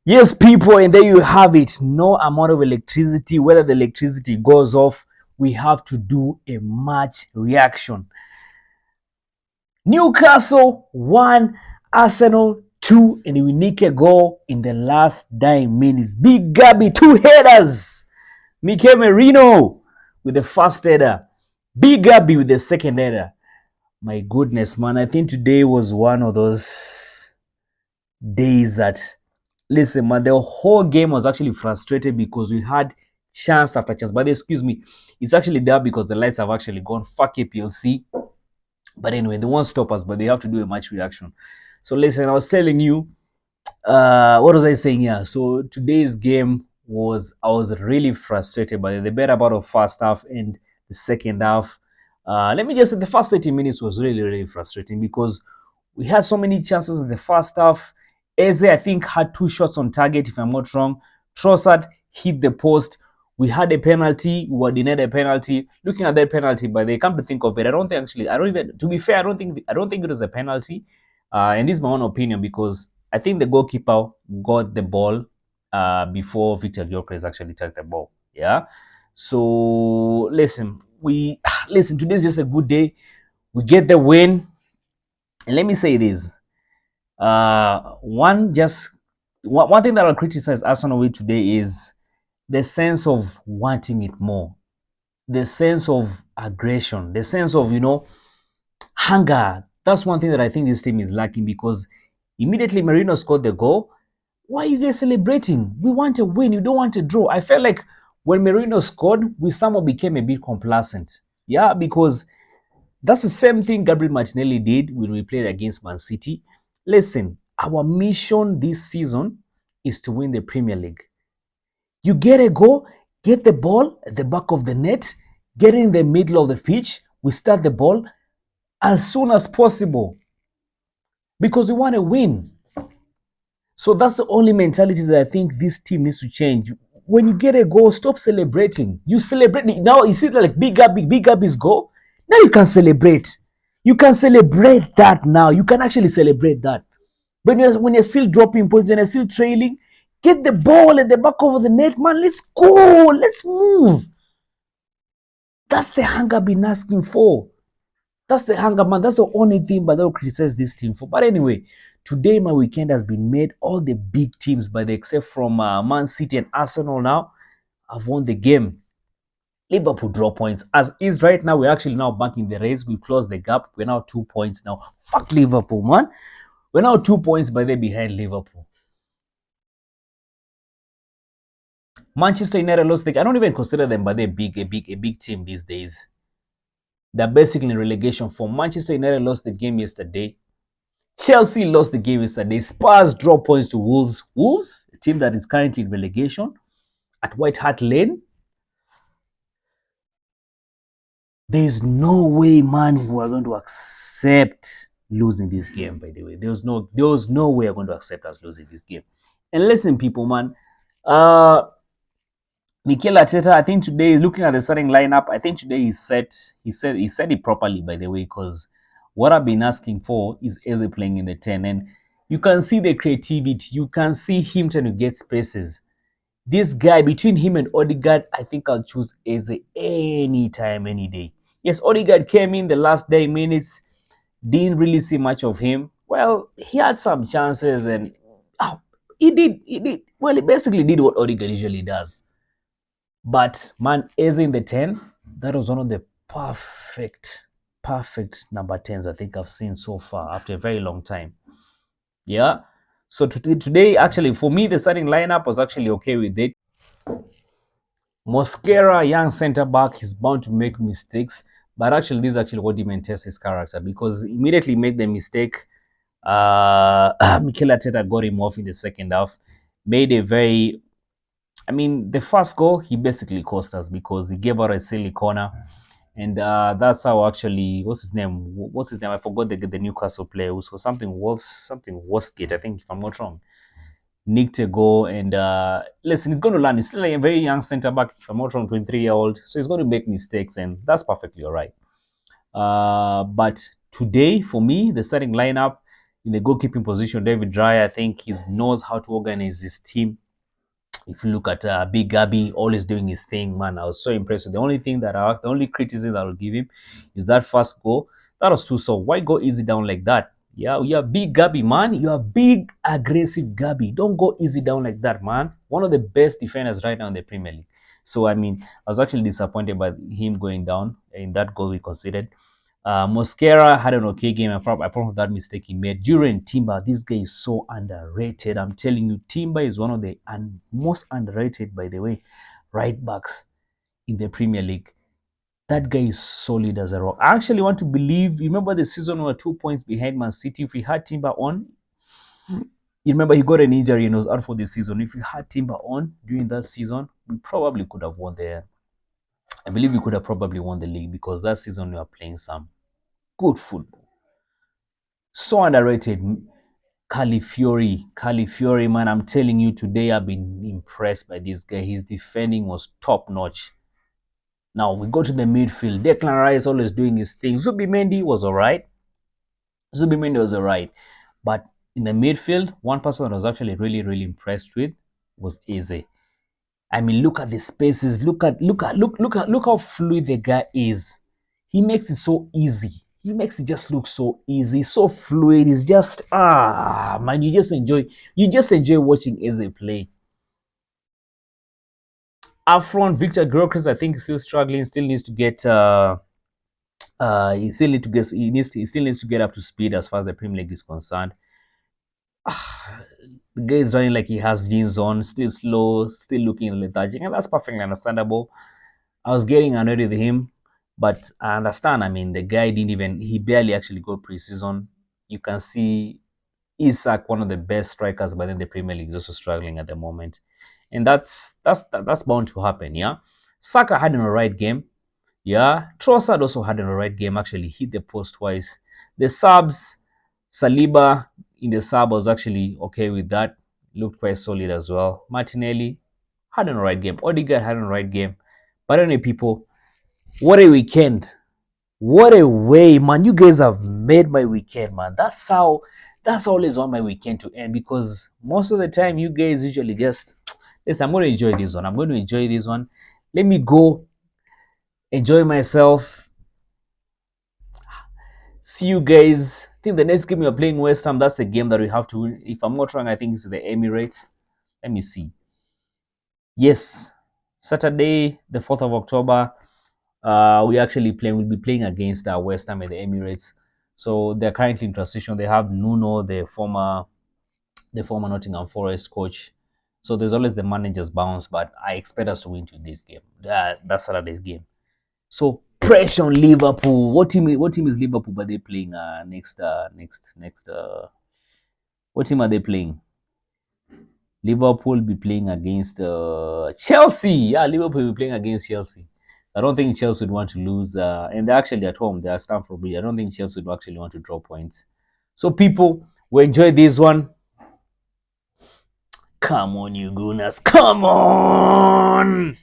Yes, people, and there you have it. No amount of electricity, whether the electricity goes off, we have to do a match reaction. Newcastle 1, Arsenal 2, and we nick a goal in the last 9 minutes. Big Gabby, 2 headers. Mikel Merino with the first header. Big Gabby with the second header. My goodness, man. I think today was one of those days that, listen, man, the whole game was actually frustrated because we had chance after chance. But excuse me, it's actually there because the lights have actually gone. Fuck APLC. But anyway, they won't stop us, but they have to do a match reaction. So listen, I was telling you, what was I saying here? So today's game I was really frustrated by the better part of first half and the second half. Let me just say the first 30 minutes was really, really frustrating because we had so many chances in the first half. Eze, I think, had 2 shots on target, if I'm not wrong. Trossard hit the post. We had a penalty. We were denied a penalty. Looking at that penalty, but they come to think of it, I don't think actually. I don't even. To be fair, I don't think it was a penalty. And this is my own opinion because I think the goalkeeper got the ball before Victor Gyökeres actually touched the ball. Yeah. So listen, listen. Today's just a good day. We get the win, and let me say this: one thing that I'll criticize Arsenal with today is the sense of wanting it more, the sense of aggression, the sense of hunger. That's one thing that I think this team is lacking because immediately Marino scored the goal. Why are you guys celebrating? We want a win. You don't want a draw. I felt like when Marino scored, we somehow became a bit complacent. Yeah, because that's the same thing Gabriel Martinelli did when we played against Man City. Listen, our mission this season is to win the Premier League. You get a goal, get the ball at the back of the net, get in the middle of the pitch. We start the ball as soon as possible because we want to win. So that's the only mentality that I think this team needs to change. When you get a goal, stop celebrating. You celebrate now. You see like Big Gabby's goal. Now you can celebrate. You can celebrate that now. You can actually celebrate that. But when you're still dropping points and you're still trailing, get the ball at the back of the net, man. Let's go. Let's move. That's the hunger I've been asking for. That's the hunger, man. That's the only thing, but they'll criticize this team for. But anyway, today my weekend has been made. All the big teams, but except from Man City and Arsenal now, have won the game. Liverpool draw points. As is right now, we're actually now back in the race. We closed the gap. We're now 2 points now. Fuck Liverpool, man. We're now 2 points by they're behind Liverpool. Manchester United lost the game. I don't even consider them but they're a big team these days. They're basically in relegation form. Manchester United lost the game yesterday. Chelsea lost the game yesterday. Spurs draw points to Wolves. Wolves, a team that is currently in relegation at White Hart Lane. There is no way, man, we are going to accept losing this game, by the way. There was no way I'm going to accept us losing this game. And listen, people, man. Mikel Arteta, I think today, looking at the starting lineup, I think today he said it properly, by the way, because what I've been asking for is Eze playing in the 10. And you can see the creativity. You can see him trying to get spaces. This guy, between him and Odegaard, I think I'll choose Eze anytime, any day. Yes, Odegaard came in the last 10 minutes. Didn't really see much of him. Well, he had some chances and he did. Well, he basically did what Odegaard usually does. But man, Eze in the 10, that was one of the perfect number 10s I think I've seen so far after a very long time. Yeah. So today, actually, for me, the starting lineup was actually okay with it. Mosquera, young center back, he's bound to make mistakes. But actually, this is actually what even tests his character because immediately made the mistake. Mikel Arteta got him off in the second half. Made a very, the first goal, he basically cost us because he gave out a silly corner. And that's how actually, what's his name? I forgot the Newcastle player. So something Westgate, I think, if I'm not wrong. Nicked a goal. And listen, he's going to learn. He's still a very young centre back, if I'm not wrong, 23-year-old. So he's going to make mistakes, and that's perfectly all right. But today, for me, the starting lineup, In the goalkeeping position, David Raya, I think he knows how to organize his team. If you look at Big Gabby, always doing his thing, man, I was so impressed. The only thing the only criticism that I'll give him is that first goal. That was too soft. Why go easy down like that? Yeah, you're Big Gabby, man. You're big, aggressive Gabby. Don't go easy down like that, man. One of the best defenders right now in the Premier League. So, I mean, I was actually disappointed by him going down in that goal we considered. Mosquera had an okay game apart from that mistake he made. During Timber, this guy is so underrated. I'm telling you, Timber is one of the most underrated, by the way, right backs in the Premier League. That guy is solid as a rock. I actually want to believe, you remember the season we were 2 points behind Man City? If we had Timber on, you remember he got an injury and was out for the season. If we had Timber on during that season, we probably could have won the. I believe we could have probably won the league because that season we were playing some good football. So underrated. Califiori, man, I'm telling you today, I've been impressed by this guy. His defending was top notch. Now we go to the midfield. Declan Rice always doing his thing. Zubimendi was alright. But in the midfield, one person I was actually really impressed with was Eze. I mean, look at the spaces. Look how fluid the guy is. He makes it so easy. He makes it just look so easy, so fluid. It's just man, you just enjoy watching Eze play. Up front, Victor Gyokeres, I think, is still struggling. Still needs to get he still needs to get up to speed as far as the Premier League is concerned. The guy is running like he has jeans on, still slow, still looking lethargic, and that's perfectly understandable. I was getting annoyed with him, but I understand. I mean, the guy he barely actually got preseason. You can see Isak, one of the best strikers, but then the Premier League is also struggling at the moment, and that's bound to happen. Yeah, Saka had an alright game. Yeah, Trossard also had an alright game. Actually, hit the post twice. The subs, Saliba in the sub was actually okay with that. Looked quite solid as well. Martinelli had an alright game. Odegaard had an alright game. But anyway, people, what a weekend. What a way, man. You guys have made my weekend, man. That's always on my weekend to end because most of the time you guys usually just listen, I'm going to enjoy this one. I'm going to enjoy this one. Let me go enjoy myself. See you guys. I think the next game we're playing West Ham, that's the game that we have to win. If I'm not wrong, I think it's the Emirates. Let me see. Yes, Saturday, the 4th of October. We'll be playing against West Ham at the Emirates. So they're currently in transition. They have Nuno, the former Nottingham Forest coach. So there's always the manager's bounce, but I expect us to win to this game. That's Saturday's game. So pressure on Liverpool. What team is Liverpool? But they playing next. What team are they playing? Liverpool be playing against Chelsea. Yeah, Liverpool will be playing against Chelsea. I don't think Chelsea would want to lose. And they're actually at home. They are Stamford Bridge. I don't think Chelsea would actually want to draw points. So people, we enjoy this one. Come on, you Gunners. Come on.